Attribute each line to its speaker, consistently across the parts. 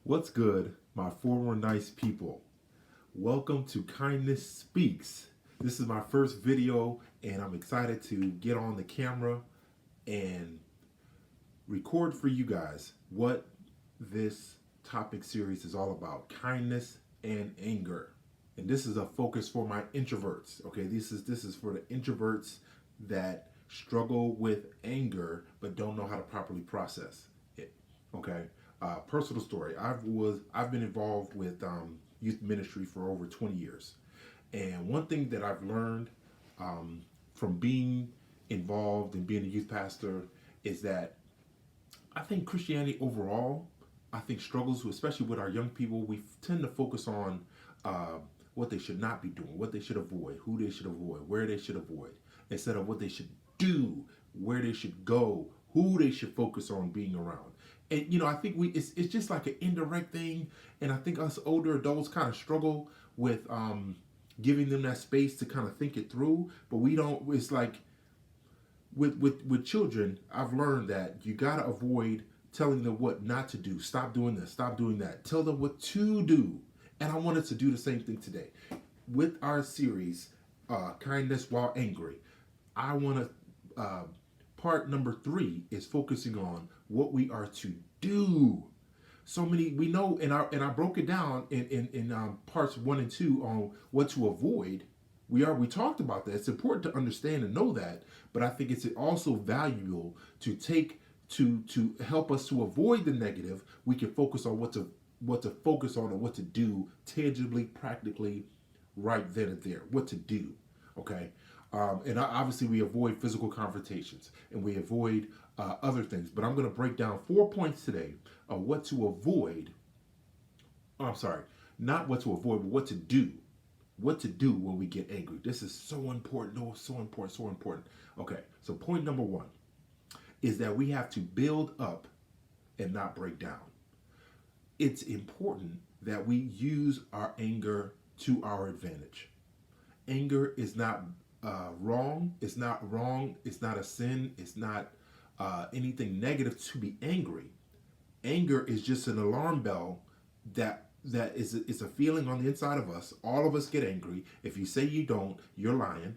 Speaker 1: What's good, my former nice people? Welcome to Kindness Speaks. This is my first video, and I'm excited to get on the camera and record for you guys what this topic series is all about: kindness and anger. And this is a focus for my introverts. Okay, this is for the introverts that struggle with anger but don't know how to properly process it. Okay, personal story. I've been involved with youth ministry for over 20 years, and one thing that I've learned from being involved and being a youth pastor is that I think Christianity overall, I think struggles, especially with our young people. We tend to focus on uh, what they should not be doing, what they should avoid, who they should avoid, where they should avoid, instead of what they should do, where they should go, who they should focus on being around. And I think it's just like an indirect thing, and I think us older adults kind of struggle with giving them that space to kind of think it through. But we don't. It's like with children, I've learned that you gotta avoid telling them what not to do. Stop doing this. Stop doing that. Tell them what to do. And I wanted to do the same thing today with our series, Kindness While Angry. I want to. Part number 3 is focusing on what we are to do. So many we know, and I broke it down in parts 1 and 2 on what to avoid. We talked about that. It's important to understand and know that, but I think it's also valuable to take to help us to avoid the negative. We can focus on what to focus on and what to do tangibly, practically, right then and there. What to do, okay? And obviously we avoid physical confrontations and we avoid other things. But I'm going to break down 4 points today of what to avoid. Oh, I'm sorry, not what to avoid, but what to do. What to do when we get angry. This is so important. No, so important, so important. Okay, so point number 1 is that we have to build up and not break down. It's important that we use our anger to our advantage. Anger is not wrong. It's not wrong. It's not a sin. It's not anything negative to be angry. Anger is just an alarm bell that is it's a feeling on the inside of us. All of us get angry. If you say you don't, you're lying.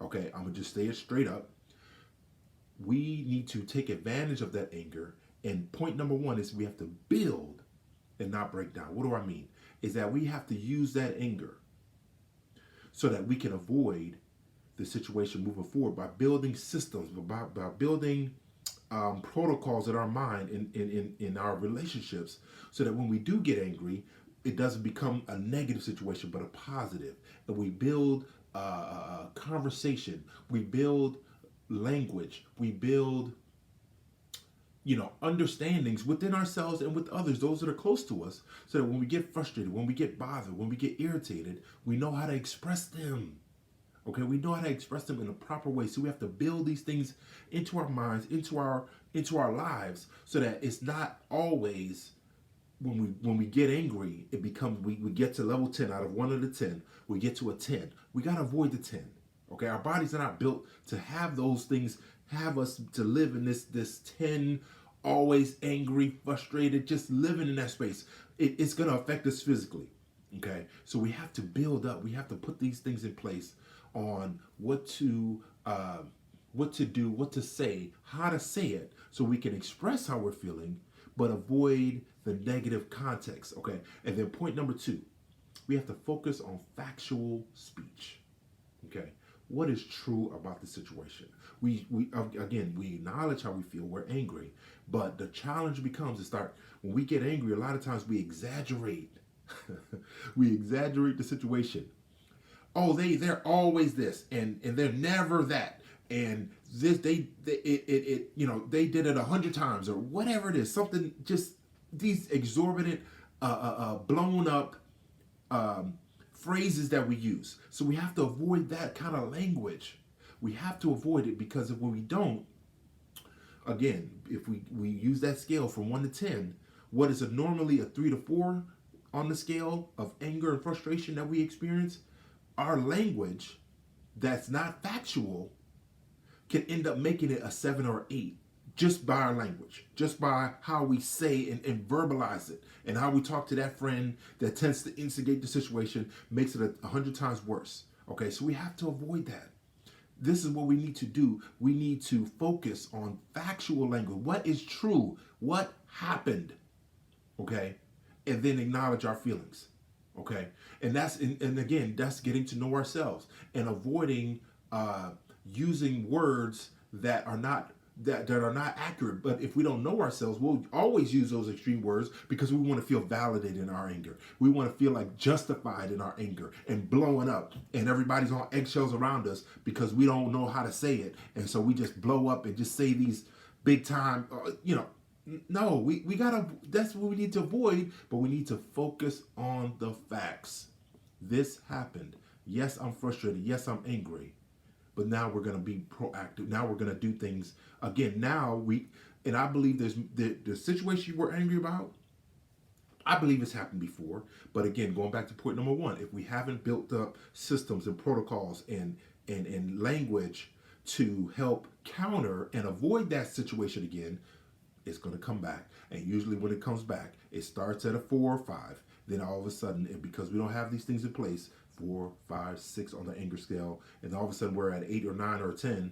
Speaker 1: Okay, I'm gonna just say it straight up. We need to take advantage of that anger. And point number 1 is we have to build and not break down. What do I mean? Is that we have to use that anger so that we can avoid the situation moving forward by building systems, by building protocols in our mind, in our relationships, so that when we do get angry, it doesn't become a negative situation, but a positive. And we build conversation, we build language, we build understandings within ourselves and with others, those that are close to us, so that when we get frustrated, when we get bothered, when we get irritated, we know how to express them. Okay, we know how to express them in a proper way. So we have to build these things into our minds, into our lives, so that it's not always when we get angry, it becomes we get to level 10 out of 1 to 10, we get to a 10. We gotta avoid the 10. Okay, our bodies are not built to have those things, have us to live in this 10, always angry, frustrated, just living in that space. It's gonna affect us physically. Okay, so we have to build up. We have to put these things in place on what to do, what to say, how to say it, so we can express how we're feeling, but avoid the negative context. Okay, and then point number 2, we have to focus on factual speech. Okay, what is true about the situation? We again, we acknowledge how we feel. We're angry, but the challenge becomes to start when we get angry. A lot of times we exaggerate. We exaggerate the situation. Oh, they're always this, and they're never that, and this they did it 100 times or whatever it is. Something, just these exorbitant, blown up phrases that we use. So we have to avoid that kind of language. We have to avoid it, because when we don't, again, if we use that scale from 1 to 10, what is normally a 3 to 4 on the scale of anger and frustration that we experience, our language that's not factual can end up making it a 7 or 8 just by our language, just by how we say and verbalize it, and how we talk to that friend that tends to instigate the situation, makes it 100 times worse. Okay, so we have to avoid that. This is what we need to do. We need to focus on factual language. What is true? What happened? Okay, and then acknowledge our feelings. Okay, and again, that's getting to know ourselves and avoiding using words that are not that are not accurate. But if we don't know ourselves, we'll always use those extreme words because we want to feel validated in our anger. We want to feel like justified in our anger and blowing up, and everybody's on eggshells around us because we don't know how to say it, and so we just blow up and just say these big time, no, we gotta, that's what we need to avoid, but we need to focus on the facts. This happened. Yes, I'm frustrated. Yes, I'm angry. But now we're gonna be proactive. Now we're gonna do things again. And I believe there's the situation you were angry about. I believe it's happened before. But again, going back to point number one, if we haven't built up systems and protocols and language to help counter and avoid that situation again, it's going to come back. And usually when it comes back, it starts at a 4 or 5. Then all of a sudden, because we don't have these things in place, 4, 5, 6 on the anger scale, and all of a sudden we're at 8 or 9 or 10,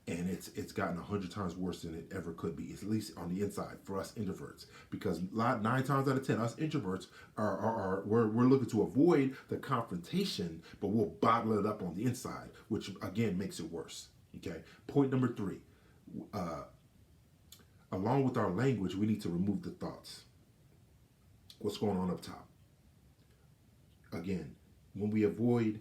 Speaker 1: and it's gotten 100 times worse than it ever could be, at least on the inside for us introverts. Because 9 times out of 10, us introverts we're looking to avoid the confrontation, but we'll bottle it up on the inside, which again makes it worse. Okay. Point number 3. Along with our language, we need to remove the thoughts. What's going on up top? Again, when we avoid,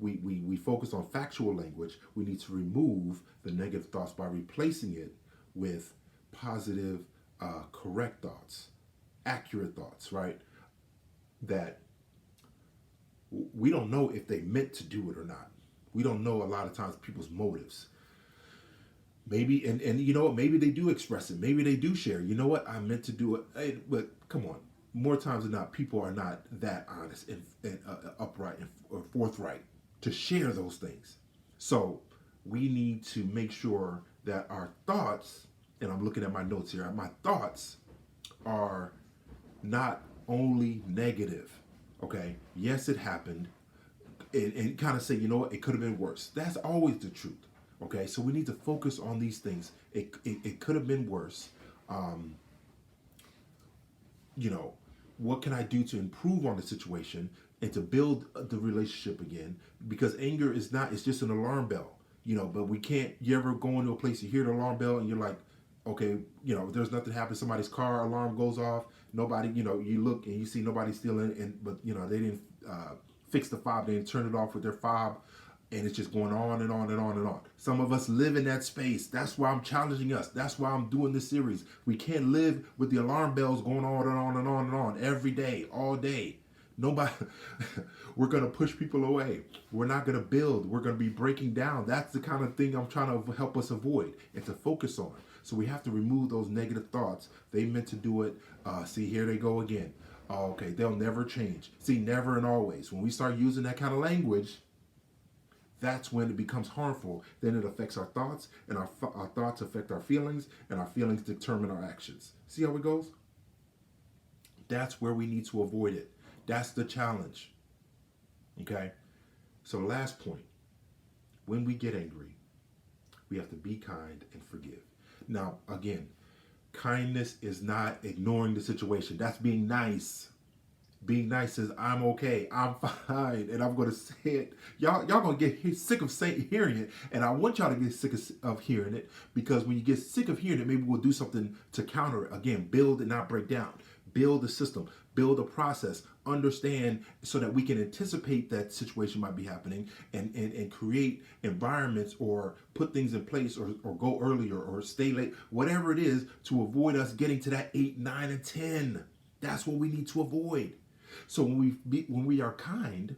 Speaker 1: we focus on factual language, we need to remove the negative thoughts by replacing it with positive, correct thoughts, accurate thoughts, right? That we don't know if they meant to do it or not. We don't know a lot of times people's motives. Maybe, and you know what, maybe they do express it. Maybe they do share. You know what, I meant to do it. Hey, but come on. More times than not, people are not that honest and upright or forthright to share those things. So we need to make sure that our thoughts, and I'm looking at my notes here, my thoughts are not only negative. Okay, yes, it happened. And kind of say, you know what, it could have been worse. That's always the truth. Okay, so we need to focus on these things. It could have been worse. What can I do to improve on the situation and to build the relationship again? Because anger is not, it's just an alarm bell, but we can't, you ever go into a place, you hear the alarm bell and you're like, okay, there's nothing happens, somebody's car alarm goes off, nobody, you look and you see nobody stealing, but they didn't fix the fob, they didn't turn it off with their fob. And it's just going on and on and on and on. Some of us live in that space. That's why I'm challenging us. That's why I'm doing this series. We can't live with the alarm bells going on and on and on and on every day, all day. Nobody, we're going to push people away. We're not going to build. We're going to be breaking down. That's the kind of thing I'm trying to help us avoid and to focus on. So we have to remove those negative thoughts. They meant to do it. See, here they go again. Okay, they'll never change. See, never and always. When we start using that kind of language, that's when it becomes harmful. Then it affects our thoughts, and our thoughts affect our feelings, and our feelings determine our actions. See how it goes? That's where we need to avoid it. That's the challenge. Okay? So last point. When we get angry, we have to be kind and forgive. Now, again, kindness is not ignoring the situation. That's being nice. Being nice says, I'm okay, I'm fine, and I'm going to say it. Y'all going to get sick of hearing it, and I want y'all to get sick of hearing it, because when you get sick of hearing it, maybe we'll do something to counter it. Again, build and not break down. Build a system. Build a process. Understand so that we can anticipate that situation might be happening and create environments or put things in place or go earlier or stay late, whatever it is, to avoid us getting to that 8, 9, and 10. That's what we need to avoid. So when we are kind,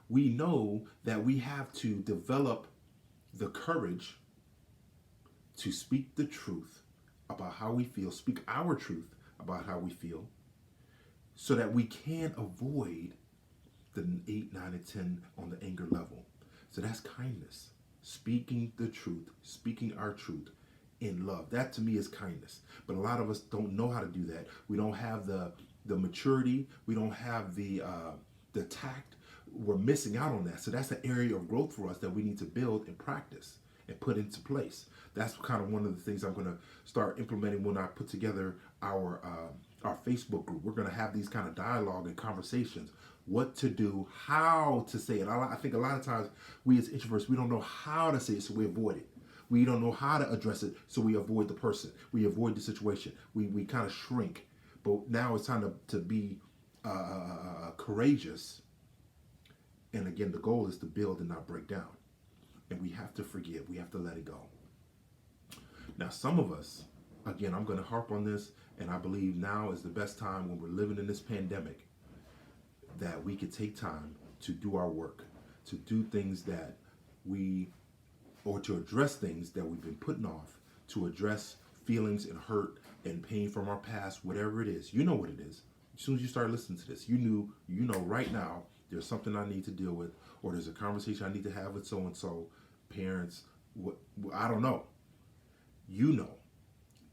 Speaker 1: we know that we have to develop the courage to speak the truth about how we feel, speak our truth about how we feel, so that we can avoid the 8, 9, and 10 on the anger level. So that's kindness, speaking the truth, speaking our truth in love. That to me is kindness. But a lot of us don't know how to do that. We don't have the maturity. We don't have the tact. We're missing out on that. So that's an area of growth for us that we need to build and practice and put into place. That's kind of one of the things I'm going to start implementing when I put together our Facebook group. We're going to have these kind of dialogue and conversations. What to do, how to say it. I think a lot of times we as introverts, we don't know how to say it, so we avoid it. We don't know how to address it, so we avoid the person. We avoid the situation. We kind of shrink. But now it's time to be courageous. And again, the goal is to build and not break down. And we have to forgive. We have to let it go. Now, some of us, again, I'm going to harp on this, and I believe now is the best time when we're living in this pandemic that we could take time to do our work, to do things that or to address things that we've been putting off, to address feelings and hurt and pain from our past, whatever it is. You know what it is. As soon as you start listening to this, you know right now there's something I need to deal with, or there's a conversation I need to have with so-and-so, parents, I don't know. You know.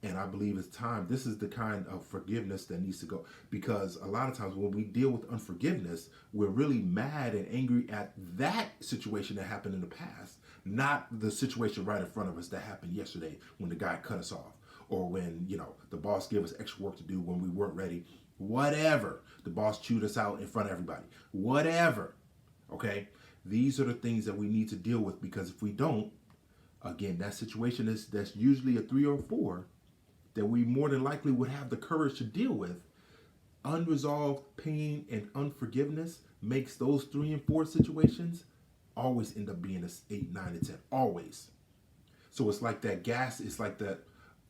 Speaker 1: And I believe it's time. This is the kind of forgiveness that needs to go. Because a lot of times when we deal with unforgiveness, we're really mad and angry at that situation that happened in the past, not the situation right in front of us that happened yesterday when the guy cut us off, or when, the boss gave us extra work to do when we weren't ready. Whatever. The boss chewed us out in front of everybody. Whatever. Okay? These are the things that we need to deal with, because if we don't, again, that situation that's usually a 3 or 4 that we more than likely would have the courage to deal with. Unresolved pain and unforgiveness makes those 3 and 4 situations always end up being a 8, 9, and 10. Always. So it's like that gas, it's like that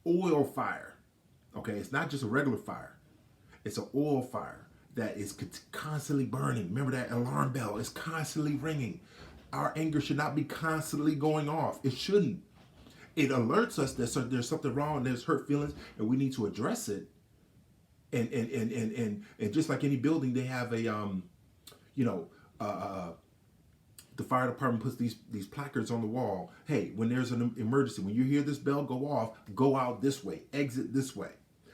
Speaker 1: oil fire. Okay, it's not just a regular fire. It's an oil fire that is constantly burning. Remember that alarm bell is constantly ringing. Our anger should not be constantly going off. It shouldn't. It alerts us that there's something wrong, there's hurt feelings, and we need to address it. And just like any building, they have a the fire department puts these placards on the wall. Hey, when there's an emergency, when you hear this bell go off, go out this way, exit this way.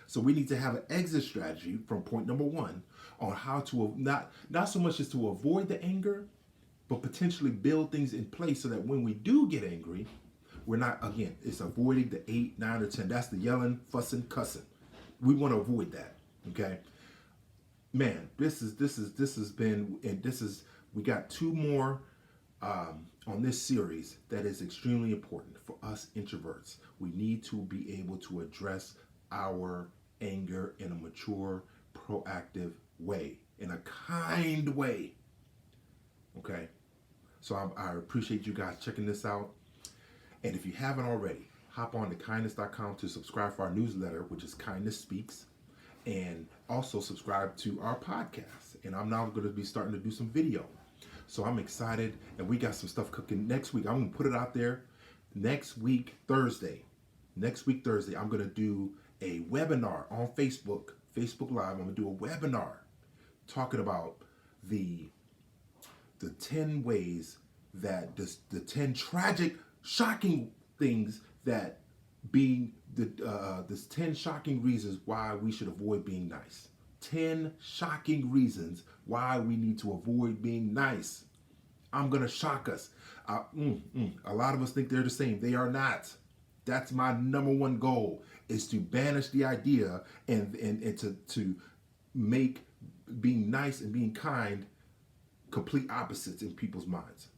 Speaker 1: So we need to have an exit strategy from point number 1 on how to not so much as to avoid the anger, but potentially build things in place so that when we do get angry, we're not, again, it's avoiding the 8, 9, or 10. That's the yelling, fussing, cussing. We want to avoid that. Okay. Man, this has been, and we got 2 more on this series that is extremely important for us introverts. We need to be able to address our anger in a mature, proactive way, in a kind way. Okay. So I appreciate you guys checking this out. And if you haven't already, hop on to kindness.com to subscribe for our newsletter, which is Kindness Speaks, and also subscribe to our podcast. And I'm now going to be starting to do some video. So I'm excited, and we got some stuff cooking next week. I'm going to put it out there next week, Thursday. I'm going to do a webinar on Facebook Live. I'm going to do a webinar talking about the 10 ways that the 10 tragic, shocking things that being this 10 shocking reasons why we should avoid being nice. 10 shocking reasons why we need to avoid being nice. I'm gonna shock us. A lot of us think they're the same. They are not. That's my number 1 goal, is to banish the idea and to make being nice and being kind complete opposites in people's minds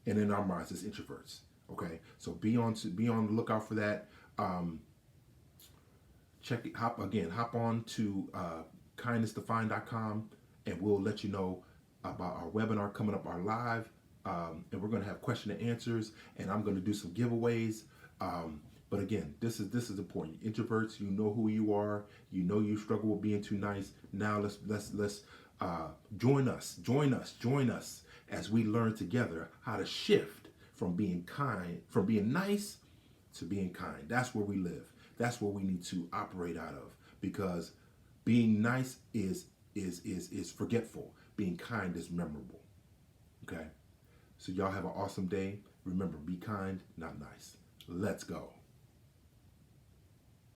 Speaker 1: and in our minds as introverts. Okay, so be on the lookout for that. Hop on to kindnessdefined.com, and we'll let you know about our webinar coming up, our live, and we're going to have question and answers, and I'm going to do some giveaways. But again, this is important. Introverts, you know who you are. You know you struggle with being too nice. Now let's join us as we learn together how to shift from being nice to being kind. That's where we live. That's where we need to operate out of, because being nice is forgetful. Being kind is memorable. Okay? So y'all have an awesome day. Remember, be kind, not nice. Let's go.